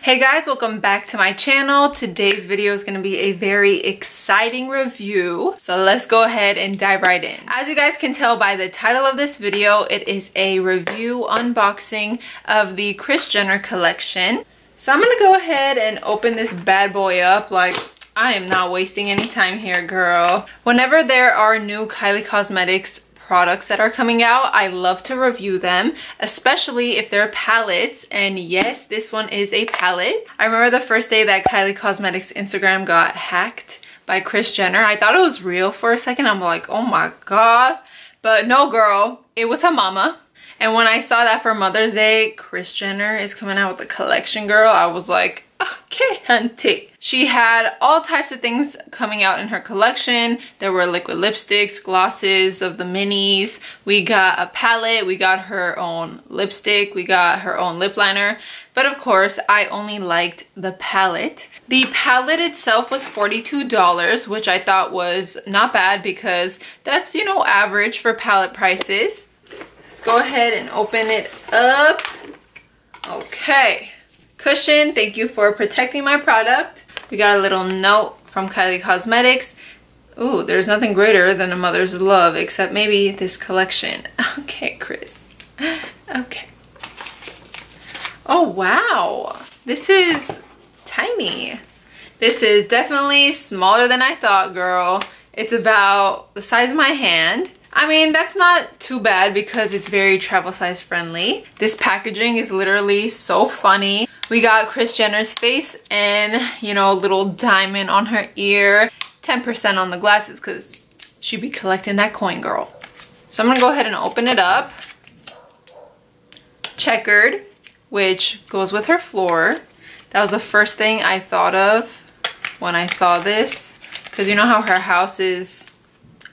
Hey guys, welcome back to my channel. Today's video is going to be a very exciting review. So let's go ahead and dive right in. As you guys can tell by the title of this video, it is a review unboxing of the Kris Jenner collection. So I'm going to go ahead and open this bad boy up. Like, I am not wasting any time here, girl. Whenever there are new Kylie Cosmetics products that are coming out, I love to review them, especially if they're palettes. And yes, this one is a palette. I remember the first day that Kylie Cosmetics Instagram got hacked by Kris Jenner, I thought it was real for a second. I'm like, oh my god. But no, girl, it was her mama. And when I saw that for Mother's Day, Kris Jenner is coming out with a collection, girl, I was like, okay, hunty. She had all types of things coming out in her collection. There were liquid lipsticks, glosses of the minis. We got a palette, we got her own lipstick, we got her own lip liner. But of course, I only liked the palette. The palette itself was $42, which I thought was not bad because that's, you know, average for palette prices. Let's go ahead and open it up. Okay. Cushion, thank you for protecting my product. We got a little note from Kylie Cosmetics. Ooh, there's nothing greater than a mother's love, except maybe this collection. Okay, Kris. Okay. Oh, wow. This is tiny. This is definitely smaller than I thought, girl. It's about the size of my hand. I mean, that's not too bad because it's very travel size friendly. This packaging is literally so funny. We got Kris Jenner's face and, you know, a little diamond on her ear. 10% on the glasses because she be collecting that coin, girl. So I'm gonna go ahead and open it up. Checkered, which goes with her floor. That was the first thing I thought of when I saw this, because you know how her house is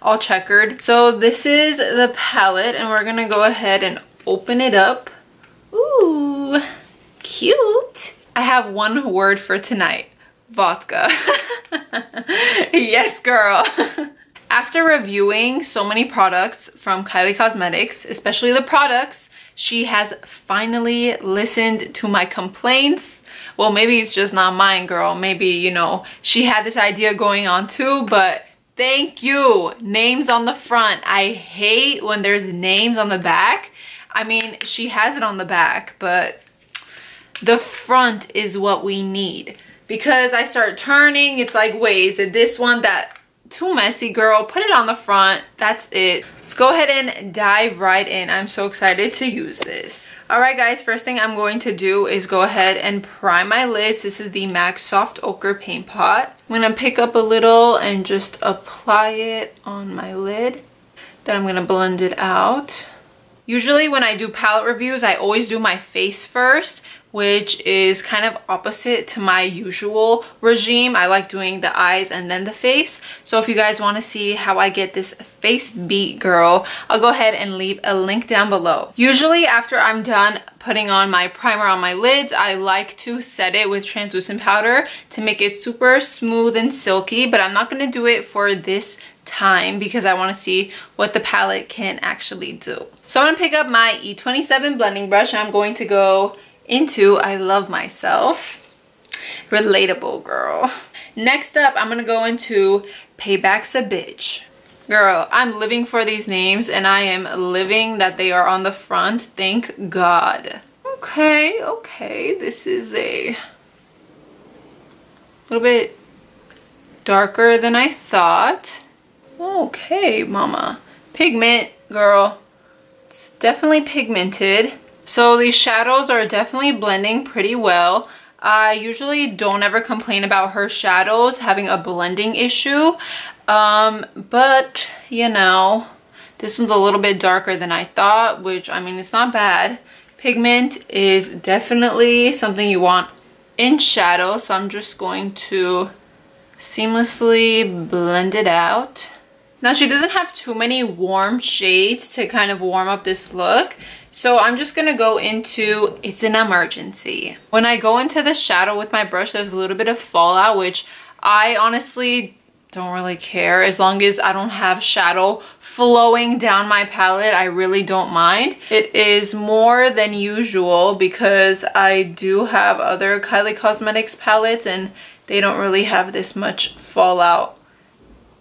all checkered. So this is the palette and we're gonna go ahead and open it up. Ooh, cute. I have one word for tonight: vodka. Yes, girl. After reviewing so many products from Kylie Cosmetics, especially the products, she has finally listened to my complaints. Well, maybe it's just not mine, girl. Maybe, you know, she had this idea going on too, but thank you. Names on the front. I hate when there's names on the back. I mean, she has it on the back, but the front is what we need. Because I start turning, it's like, wait, is it this one? That too messy, girl. Put it on the front. That's it. Let's go ahead and dive right in. I'm so excited to use this. Alright guys, first thing I'm going to do is go ahead and prime my lids. This is the MAC Soft Ochre Paint Pot. I'm going to pick up a little and just apply it on my lid. Then I'm going to blend it out. Usually when I do palette reviews, I always do my face first, which is kind of opposite to my usual regime. I like doing the eyes and then the face. So if you guys want to see how I get this face beat, girl, I'll go ahead and leave a link down below. Usually after I'm done putting on my primer on my lids, I like to set it with translucent powder to make it super smooth and silky, but I'm not going to do it for this time because I want to see what the palette can actually do. So I'm going to pick up my E27 blending brush and I'm going to go into I Love Myself. Relatable, girl. Next up, I'm gonna go into Payback's a Bitch. Girl, I'm living for these names and I am living that they are on the front. Thank God. Okay, okay. This is a little bit darker than I thought. Okay, mama. Pigment, girl. It's definitely pigmented. So these shadows are definitely blending pretty well. I usually don't ever complain about her shadows having a blending issue. But, you know, this one's a little bit darker than I thought, which, I mean, it's not bad. Pigment is definitely something you want in shadow. So I'm just going to seamlessly blend it out. Now, she doesn't have too many warm shades to kind of warm up this look. So I'm just gonna go into It's an Emergency. When I go into the shadow with my brush, there's a little bit of fallout, which I honestly don't really care. As long as I don't have shadow flowing down my palette, I really don't mind. It is more than usual because I do have other Kylie Cosmetics palettes and they don't really have this much fallout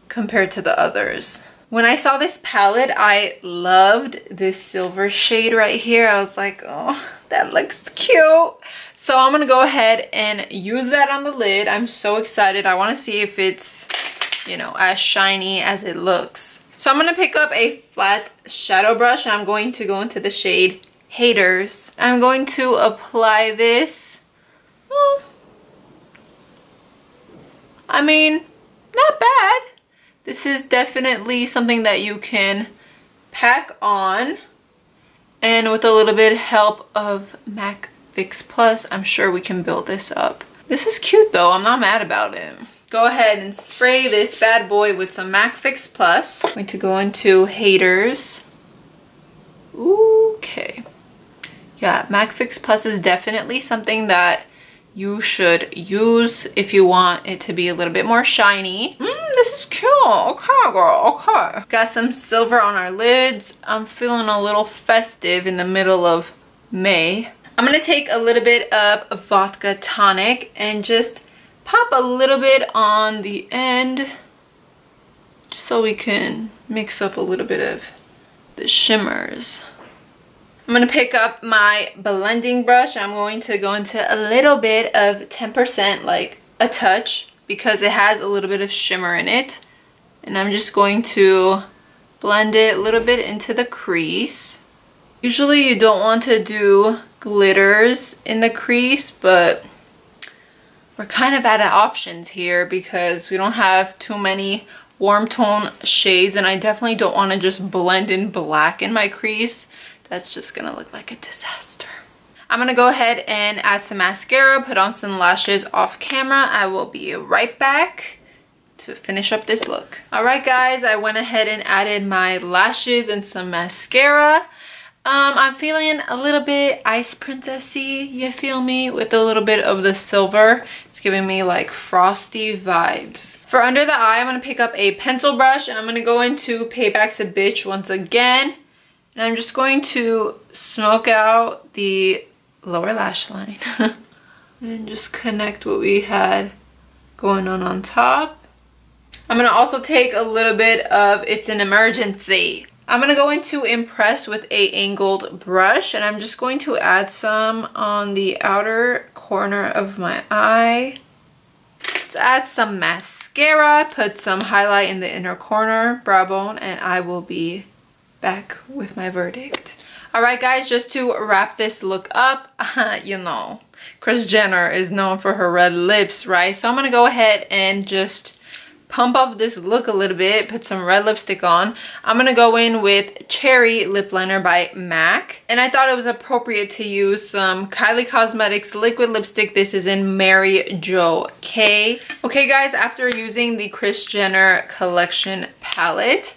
compared to the others. When I saw this palette, I loved this silver shade right here. I was like, oh, that looks cute. So I'm gonna go ahead and use that on the lid. I'm so excited. I wanna see if it's, you know, as shiny as it looks. So I'm gonna pick up a flat shadow brush and I'm going to go into the shade Haters. I'm going to apply this. I mean, not bad. This is definitely something that you can pack on, and with a little bit of help of MAC Fix Plus, I'm sure we can build this up. This is cute though, I'm not mad about it. Go ahead and spray this bad boy with some MAC Fix Plus. I'm going to go into Haters. Okay. Yeah, MAC Fix Plus is definitely something that you should use if you want it to be a little bit more shiny. This is cute. Okay, girl. Okay. Got some silver on our lids. I'm feeling a little festive in the middle of May. I'm gonna take a little bit of vodka tonic and just pop a little bit on the end just so we can mix up a little bit of the shimmers. I'm gonna pick up my blending brush. I'm going to go into a little bit of 10%, like a touch, because it has a little bit of shimmer in it. And I'm just going to blend it a little bit into the crease. Usually you don't want to do glitters in the crease, but we're kind of out of options here because we don't have too many warm tone shades, and I definitely don't want to just blend in black in my crease. That's just gonna look like a disaster. I'm gonna go ahead and add some mascara, put on some lashes off camera. I will be right back to finish up this look. All right guys, I went ahead and added my lashes and some mascara. I'm feeling a little bit ice princessy, you feel me? With a little bit of the silver. It's giving me like frosty vibes. For under the eye, I'm gonna pick up a pencil brush and I'm gonna go into Payback's a Bitch once again. And I'm just going to smoke out the lower lash line and just connect what we had going on top. I'm gonna also take a little bit of It's an Emergency. I'm gonna go into Impress with a angled brush and I'm just going to add some on the outer corner of my eye. Let's add some mascara, put some highlight in the inner corner, brow bone, and I will be back with my verdict. All right guys, just to wrap this look up, you know, Kris Jenner is known for her red lips, right? So I'm gonna go ahead and just pump up this look a little bit, put some red lipstick on. I'm gonna go in with Cherry Lip Liner by MAC, and I thought it was appropriate to use some Kylie Cosmetics liquid lipstick. This is in Mary Jo K. Okay guys, after using the Kris Jenner collection palette,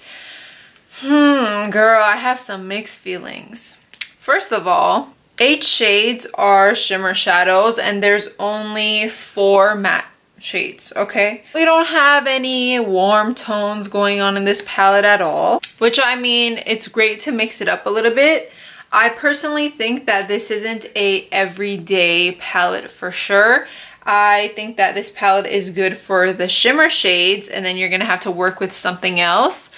girl, I have some mixed feelings. First of all, 8 shades are shimmer shadows and there's only 4 matte shades, okay? We don't have any warm tones going on in this palette at all, which, I mean, it's great to mix it up a little bit. I personally think that this isn't a everyday palette for sure. I think that this palette is good for the shimmer shades, and then you're gonna have to work with something else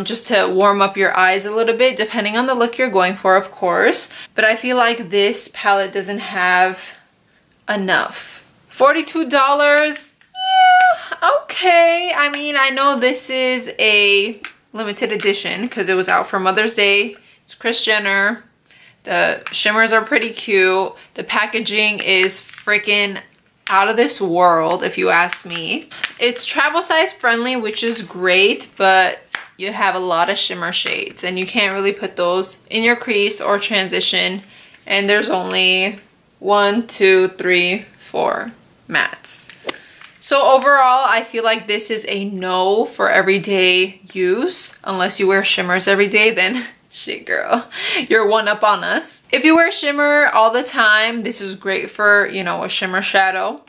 just to warm up your eyes a little bit, depending on the look you're going for, of course. But I feel like this palette doesn't have enough. $42, yeah, okay. I mean, I know this is a limited edition because it was out for Mother's Day. It's Kris Jenner. The shimmers are pretty cute. The packaging is freaking out of this world, if you ask me. It's travel size friendly, which is great, but you have a lot of shimmer shades and you can't really put those in your crease or transition, and there's only 1, 2, 3, 4 mattes. So overall, I feel like this is a no for everyday use. Unless you wear shimmers every day, then shit girl, you're one up on us. If you wear shimmer all the time, this is great for, you know, a shimmer shadow.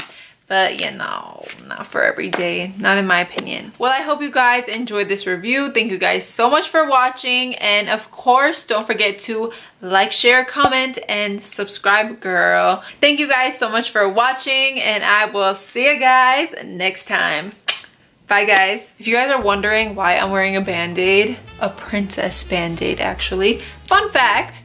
But yeah, no, not for every day, not in my opinion. Well, I hope you guys enjoyed this review. Thank you guys so much for watching, and of course don't forget to like, share, comment, and subscribe, girl. Thank you guys so much for watching, and I will see you guys next time. Bye guys. If you guys are wondering why I'm wearing a band-aid, a princess band-aid actually, fun fact,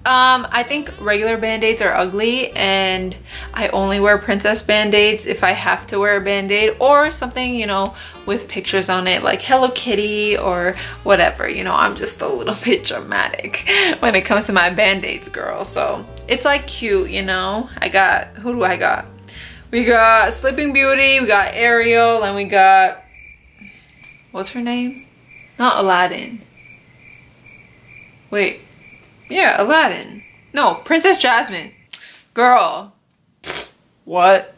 I think regular band-aids are ugly, and I only wear princess band-aids if I have to wear a band-aid or something, you know, with pictures on it like Hello Kitty or whatever. You know, I'm just a little bit dramatic when it comes to my band-aids, girl. So it's like cute, you know. I got, who do I got? We got Sleeping Beauty, we got Ariel, and we got, what's her name? Not Aladdin. Wait. Yeah, Aladdin. No, Princess Jasmine. Girl. What?